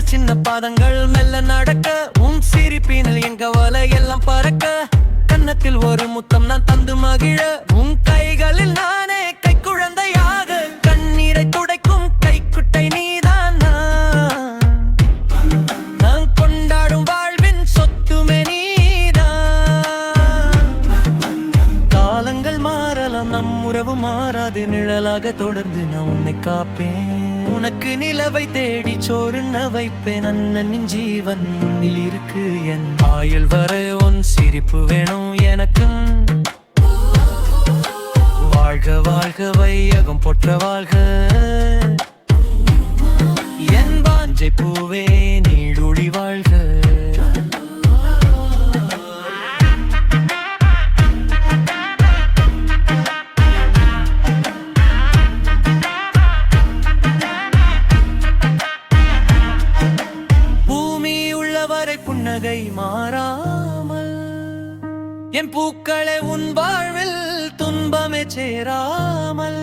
சின்ன பாதங்கள் மெல்ல நடக்க உன் சிரிப்பினில் என் கவலை எல்லாம் பறக்க கன்னத்தில் ஒரு முத்தம் நான் தந்து மகிழ உன் கைகளில் நானே கை குழந்தையாக கண்ணீரை துடைக்கும் கைக்குட்டை நீதான் நான் கொண்டாடும் வாழ்வின் சொத்துமே நீதான் காலங்கள் மாறலாம் நம் உறவு மாறாது நிழலாக தொடர்ந்து நான் உன்னை காப்பேன் உனக்கு நிலவை தேடி சோறுண்ண வைப்பேன் அண்ணனின் ஜீவன் உன்னில் இருக்கு என் ஆயுள் வரை உன் சிரிப்பு வேணும் எனக்கும் வாழ்க வாழ்க வையகம் போற்ற வாழ்க என் வாஞ்சை பூவே நீடுழி வாழ்க புன்னகை மாறாமல் என் பூக்களே உன் வாழ்வில் துன்பமே சேராமல்